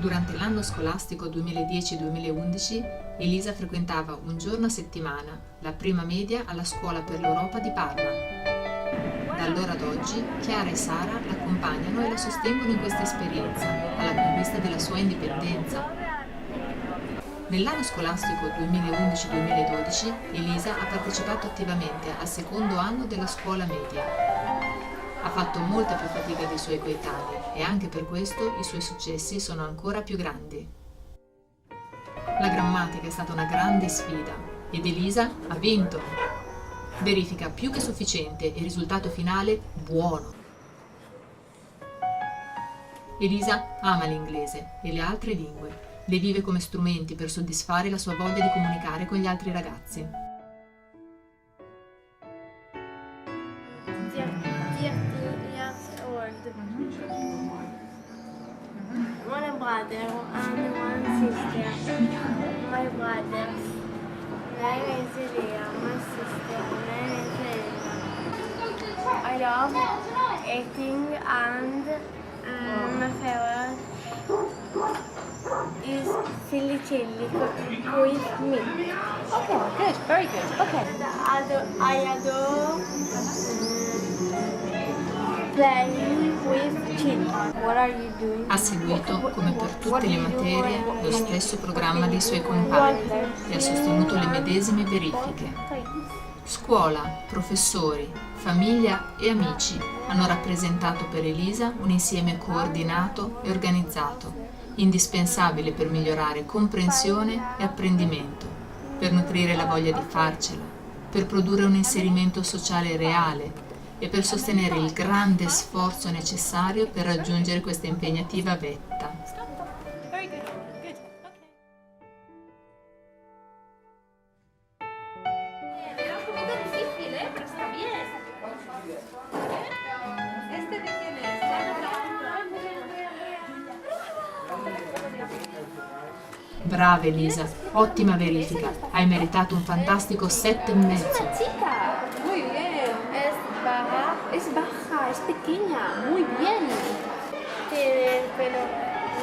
Durante l'anno scolastico 2010-2011, Elisa frequentava un giorno a settimana la prima media alla Scuola per l'Europa di Parma. Da allora ad oggi, Chiara e Sara l'accompagnano e la sostengono in questa esperienza, alla conquista della sua indipendenza. Nell'anno scolastico 2011-2012, Elisa ha partecipato attivamente al secondo anno della scuola media. Ha fatto molta più fatica dei suoi coetanei e anche per questo i suoi successi sono ancora più grandi. La grammatica è stata una grande sfida ed Elisa ha vinto. Verifica più che sufficiente e risultato finale buono. Elisa ama l'inglese e le altre lingue. Le vive come strumenti per soddisfare la sua voglia di comunicare con gli altri ragazzi. 30 years old. One brother and one sister. My brother's name is Elia. My sister's name is Elena. I love eating and my favorite is chili with meat. Okay, good, very good. Okay. I adore playing with children. What are you doing? Ha seguito, come per tutte le materie, lo stesso programma dei suoi compagni e ha sostenuto le medesime verifiche. Scuola, professori, famiglia e amici hanno rappresentato per Elisa un insieme coordinato e organizzato, indispensabile per migliorare comprensione e apprendimento, per nutrire la voglia di farcela, per produrre un inserimento sociale reale e per sostenere il grande sforzo necessario per raggiungere questa impegnativa vetta. Very good. Good. Okay. Era un poquito difícil, pero está bien. ¿Este de quién es? Brava Elisa, ottima verifica, hai meritato un fantastico 7,5. Chica, muy bien. Es baja, es pequeña, muy bien. Tiene el pelo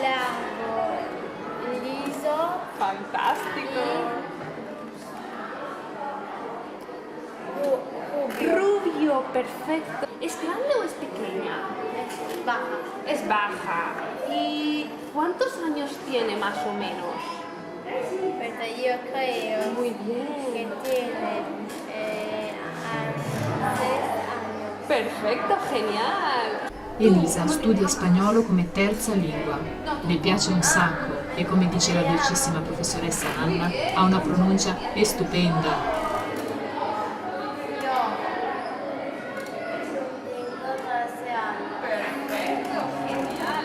largo, liso Fantástico. y rubio. Rubio, perfecto. ¿Es grande o es pequeña? Es baja. Es baja. ¿Y cuántos años tiene más o menos? Pero yo creo Muy que bien. tiene 6 años. Perfecto, genial. Elisa studia spagnolo come terza lingua. Le piace un sacco e, come dice la dolcissima professoressa Anna, ha una pronuncia stupenda. Tengo 13 años. Perfecto, genial.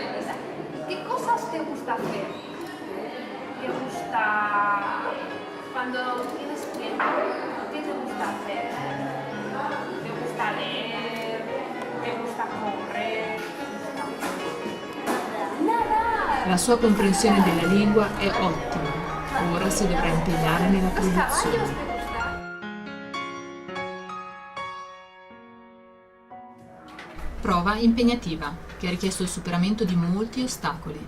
¿Qué cosas te gusta hacer? ¿Te gusta cuando tienes tiempo? ¿Qué te gusta hacer? ¿Te gusta leer? ¿Te gusta correr? Nada. La sua comprensione della lingua è ottima. Ora si dovrà impegnare nella ¿Los caballos produzione. te gustan? Prova impegnativa, che ha richiesto il superamento di molti ostacoli,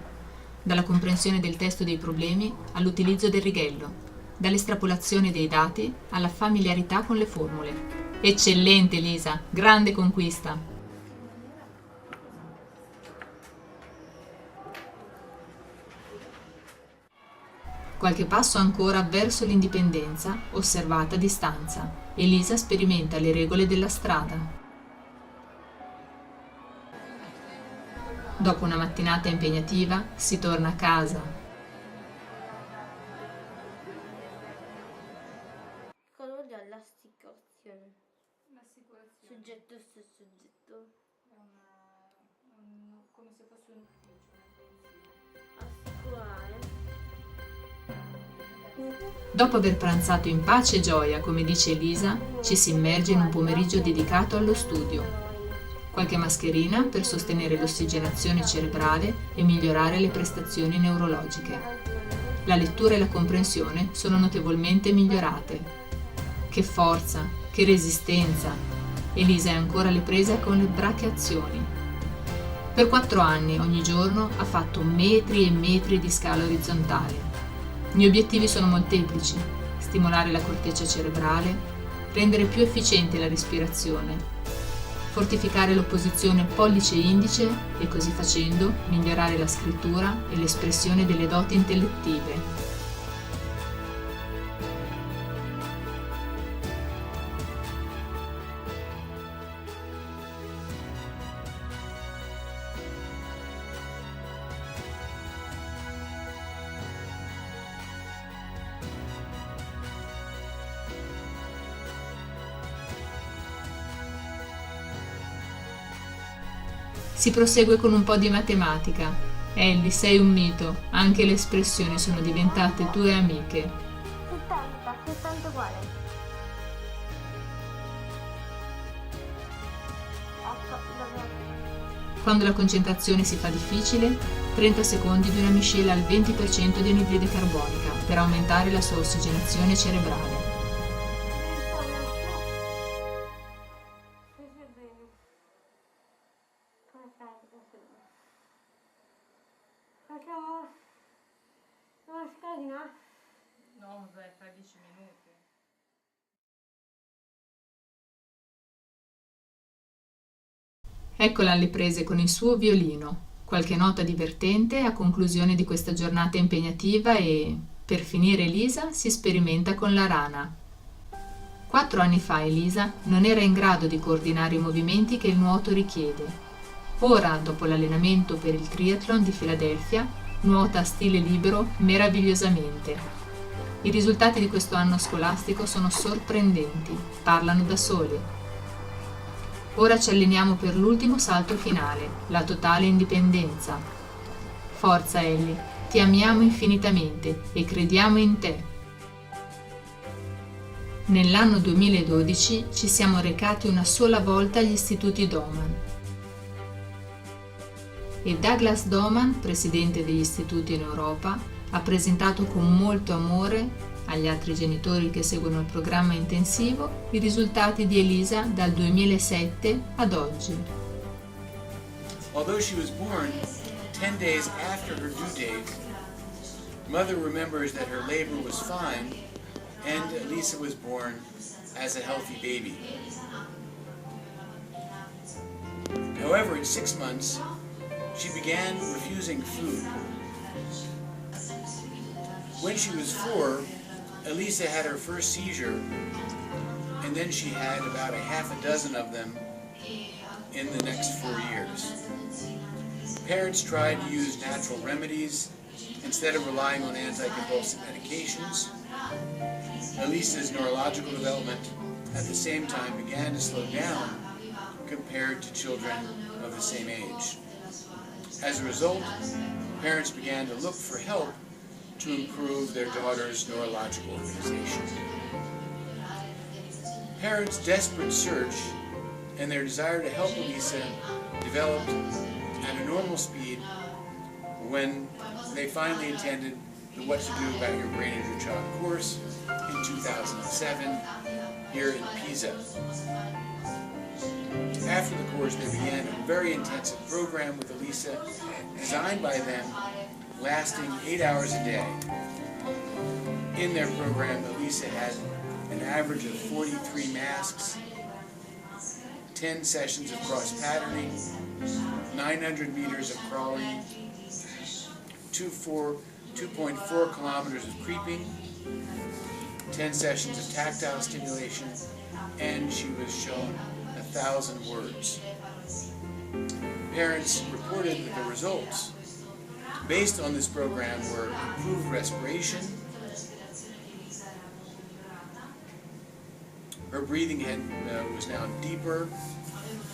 dalla comprensione del testo dei problemi all'utilizzo del righello, dall'estrapolazione dei dati alla familiarità con le formule. Eccellente Elisa, grande conquista! Qualche passo ancora verso l'indipendenza, osservata a distanza. Elisa sperimenta le regole della strada. Dopo una mattinata impegnativa, si torna a casa. Cosa vuol dire l'assicurazione? Soggetto su soggetto. Come se fosse un ufficio. Assicurare. Dopo aver pranzato in pace e gioia, come dice Elisa, ci si immerge in un pomeriggio dedicato allo studio. Qualche mascherina per sostenere l'ossigenazione cerebrale e migliorare le prestazioni neurologiche. La lettura e la comprensione sono notevolmente migliorate. Che forza, che resistenza! Elisa è ancora alle prese con le brachiazioni. Per 4 anni, ogni giorno, ha fatto metri e metri di scala orizzontale. Gli obiettivi sono molteplici: stimolare la corteccia cerebrale, rendere più efficiente la respirazione, fortificare l'opposizione pollice-indice e così facendo migliorare la scrittura e l'espressione delle doti intellettive. Si prosegue con un po' di matematica. Ellie, sei un mito, anche le espressioni sono diventate tue amiche. 70 uguale. 8, Quando la concentrazione si fa difficile, 30 secondi di una miscela al 20% di anidride carbonica per aumentare la sua ossigenazione cerebrale. Facciamo una schedina? No, vabbè, fai 10 minuti. Eccola alle prese con il suo violino. Qualche nota divertente a conclusione di questa giornata impegnativa e, per finire, Elisa si sperimenta con la rana. 4 anni fa Elisa non era in grado di coordinare i movimenti che il nuoto richiede. Ora, dopo l'allenamento per il triathlon di Filadelfia, nuota a stile libero meravigliosamente. I risultati di questo anno scolastico sono sorprendenti, parlano da soli. Ora ci alleniamo per l'ultimo salto finale, la totale indipendenza. Forza Ellie, ti amiamo infinitamente e crediamo in te. Nell'anno 2012 ci siamo recati una sola volta agli istituti Doman. E Douglas Doman, presidente degli istituti in Europa, ha presentato con molto amore agli altri genitori che seguono il programma intensivo i risultati di Elisa dal 2007 ad oggi. Although she was born 10 days after her due date, mother remembers that her labor was fine and Elisa was born as a healthy baby. However, at 6 months, she began refusing food. When she was 4, Elisa had her first seizure, and then she had about a half a dozen of them in the next 4 years. Parents tried to use natural remedies instead of relying on anticonvulsant medications. Elisa's neurological development at the same time began to slow down compared to children of the same age. As a result, parents began to look for help to improve their daughter's neurological organization. Parents' desperate search and their desire to help Elisa developed at a normal speed when they finally attended the What to Do About Your Brain and Your Child course in 2007 here in Pisa. After the course, they began a very intensive program with Elisa, designed by them, lasting 8 hours a day. In their program, Elisa had an average of 43 masks, 10 sessions of cross-patterning, 900 meters of crawling, 2.4 kilometers of creeping, 10 sessions of tactile stimulation, and she was shown 1,000 words. Parents reported that the results based on this program were improved respiration, her breathing was now deeper,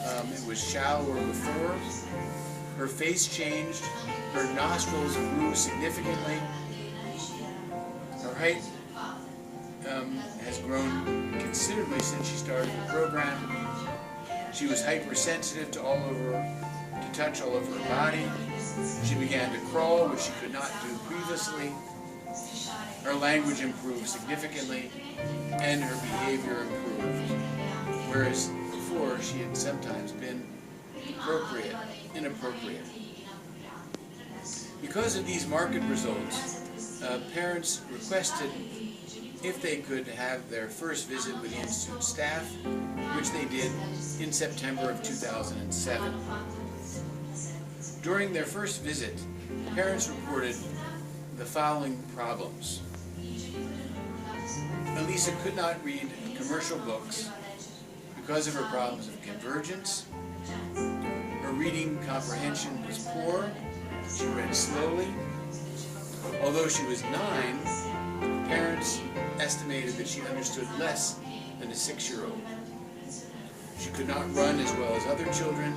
it was shallower before, her face changed, her nostrils grew significantly, her height has grown considerably since she started the program. She was hypersensitive to touch all over her body. She began to crawl, which she could not do previously. Her language improved significantly, and her behavior improved. Whereas before, she had sometimes been inappropriate. Because of these marked results, parents requested if they could have their first visit with the Institute staff, which they did in September of 2007. During their first visit, parents reported the following problems. Elisa could not read commercial books because of her problems of convergence. Her reading comprehension was poor. She read slowly. Although she was 9, parents estimated that she understood less than a 6-year-old. She could not run as well as other children.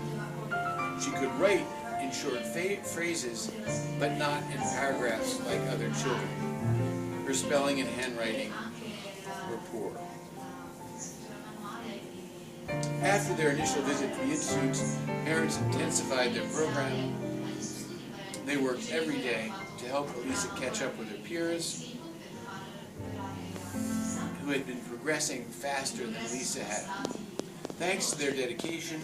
She could write in short phrases, but not in paragraphs like other children. Her spelling and handwriting were poor. After their initial visit to the Institutes, parents intensified their program. They worked every day to help Elisa catch up with her peers, who had been progressing faster than Elisa had. Thanks to their dedication,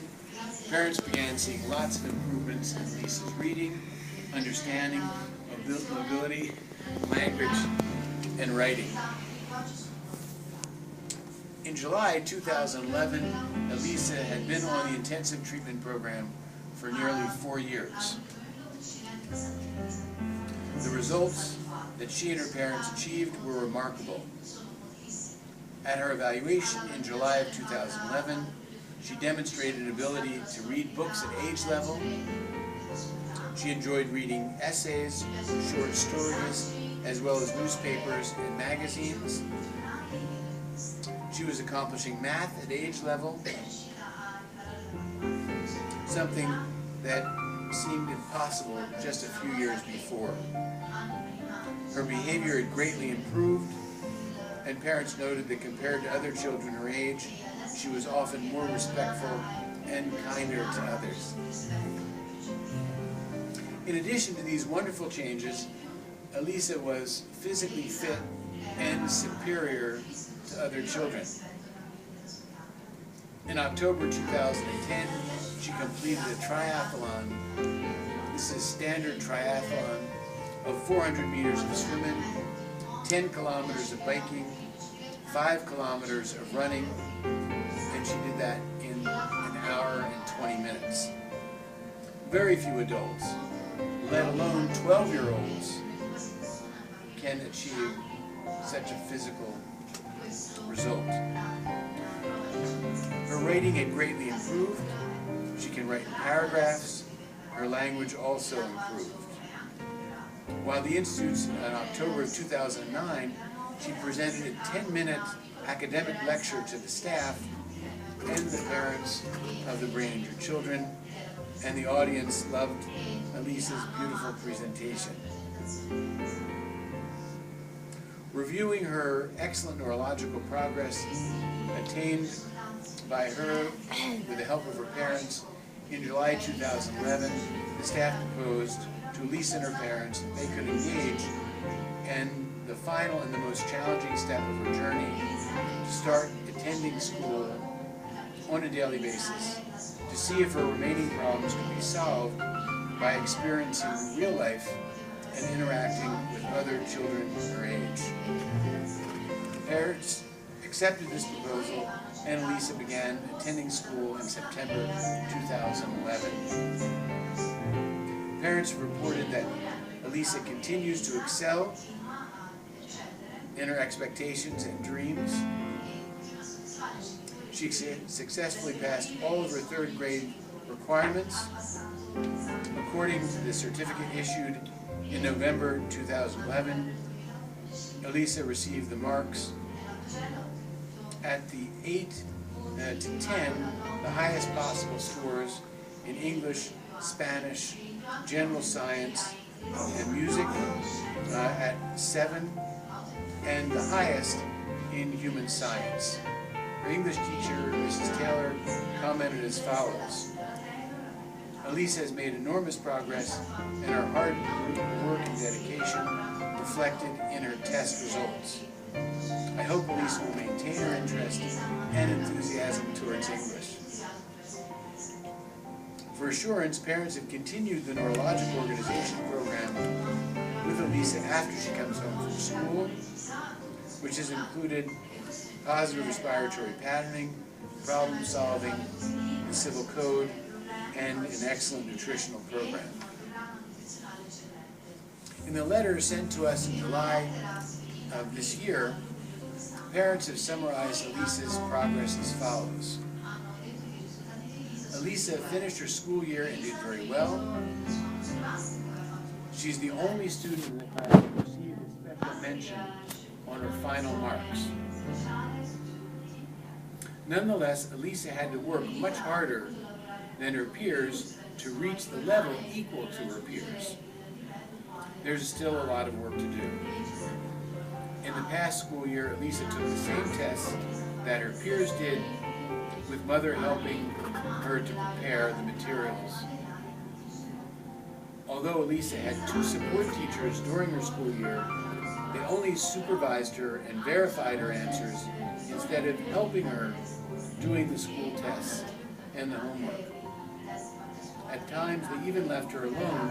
parents began seeing lots of improvements in Elisa's reading, understanding, mobility, language, and writing. In July 2011, Elisa had been on the intensive treatment program for nearly 4 years. The results that she and her parents achieved were remarkable. At her evaluation in July of 2011, she demonstrated an ability to read books at age level. She enjoyed reading essays, short stories, as well as newspapers and magazines. She was accomplishing math at age level, something that seemed impossible just a few years before. Her behavior had greatly improved, and parents noted that compared to other children her age, she was often more respectful and kinder to others. In addition to these wonderful changes, Elisa was physically fit and superior to other children. In October 2010, she completed a triathlon. This is standard triathlon of 400 meters of swimming, 10 kilometers of biking, 5 kilometers of running, and she did that in 1 hour and 20 minutes. Very few adults, let alone 12-year-olds, can achieve such a physical result. Her writing had greatly improved. She can write in paragraphs. Her language also improved. While the Institute's in October of 2009, she presented a 10-minute academic lecture to the staff and the parents of the brain injured children, and the audience loved Elisa's beautiful presentation. Reviewing her excellent neurological progress attained by her with the help of her parents, in July 2011, the staff proposed to Elisa and her parents that they could engage in the final and the most challenging step of her journey to start attending school on a daily basis to see if her remaining problems could be solved by experiencing real life and interacting with other children her age. Parents accepted this proposal, and Elisa began attending school in September 2011. Parents reported that Elisa continues to excel in her expectations and dreams. She successfully passed all of her 3rd grade requirements. According to the certificate issued in November 2011, Elisa received the marks at the 8 to 10, the highest possible scores in English, Spanish, general science, and music at 7, and the highest in human science. Her English teacher, Mrs. Taylor, commented as follows: Elisa has made enormous progress, and her hard work and dedication reflected in her test results. I hope Elisa will maintain her interest and enthusiasm towards English. For assurance, parents have continued the neurological organization program with Elisa after she comes home from school, which has included positive respiratory patterning, problem solving, the civil code, and an excellent nutritional program. In the letter sent to us in July of this year, parents have summarized Elisa's progress as follows. Elisa finished her school year and did very well. She's the only student in the class who received a special mention on her final marks. Nonetheless, Elisa had to work much harder than her peers to reach the level equal to her peers. There's still a lot of work to do. In the past school year, Elisa took the same tests that her peers did, with Mother helping her to prepare the materials. Although Elisa had 2 support teachers during her school year, they only supervised her and verified her answers instead of helping her doing the school tests and the homework. At times, they even left her alone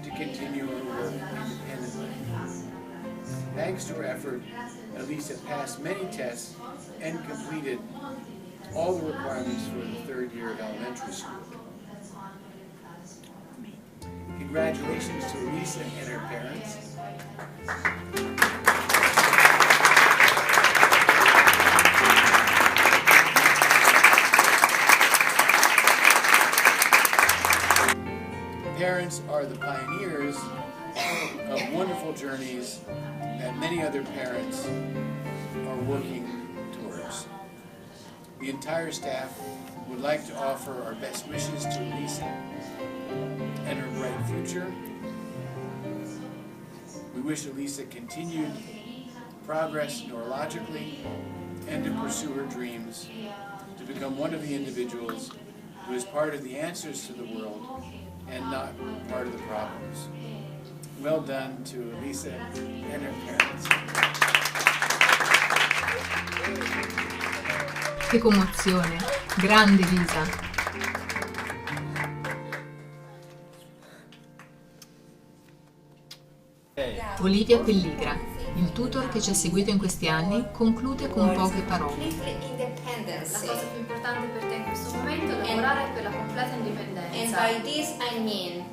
to continue her work independently. Thanks to her effort, Elisa passed many tests and completed all the requirements for the 3rd year of elementary school. Congratulations to Elisa and her parents. Parents are the pioneers of wonderful journeys that many other parents are working towards. The entire staff would like to offer our best wishes to Elisa and her bright future. We wish Elisa continued progress neurologically and to pursue her dreams to become one of the individuals who is part of the answers to the world and not part of the problems. Well done to Elisa and her parents. Che commozione! Grande Elisa! Olivia Pelligra, il tutor che ci ha seguito in questi anni, conclude con poche parole. La cosa più importante per te in questo momento è lavorare per la completa indipendenza. And by this I mean,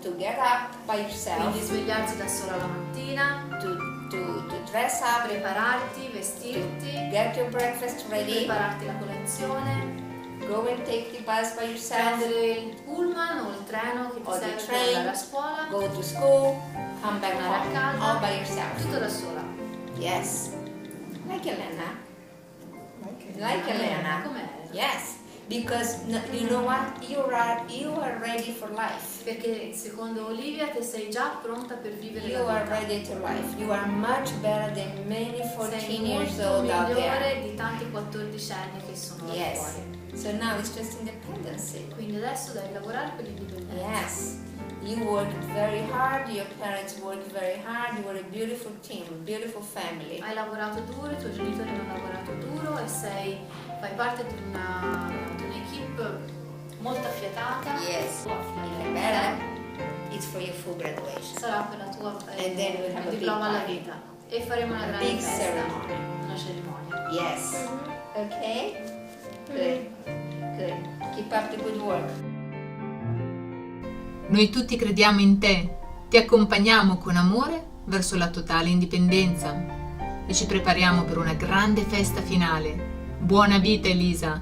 to get up by yourself, Quindi svegliarti da sola la mattina, to dress up, prepararti, vestirti, get your breakfast ready, prepararti la colazione, go and take the bus by yourself, prendere il pullman o il treno che ti or the serve per train, andare a scuola, go to school, come back tornare a home, casa, all by yourself. tutto da sola. Yes. Like Elena. Like Elena. Com'è? Yes. Because you know what? You are ready for life. Perché secondo Olivia te sei già pronta per vivere You la are vita. ready to life. You are much better than many 14 Sei years molto old out there. migliore di tanti 14enni che sono là Yes. fuori. So now it's just independency. Quindi adesso devi lavorare per l'indipendenza. Yes. You worked very hard, your parents worked very hard, you were a beautiful team, beautiful family. Hai lavorato duro, i tuoi genitori hanno lavorato duro e fai parte di un'equipe molto affiatata. Yes. Even better, it's for your full graduation. Sarà per la tua And then we'll have a big diploma alla party. vita. E faremo una grande Big festa, ceremony. una cerimonia. Yes. Okay? Good. Good. Keep up the good work. Noi tutti crediamo in te, ti accompagniamo con amore verso la totale indipendenza e ci prepariamo per una grande festa finale. Buona vita Elisa!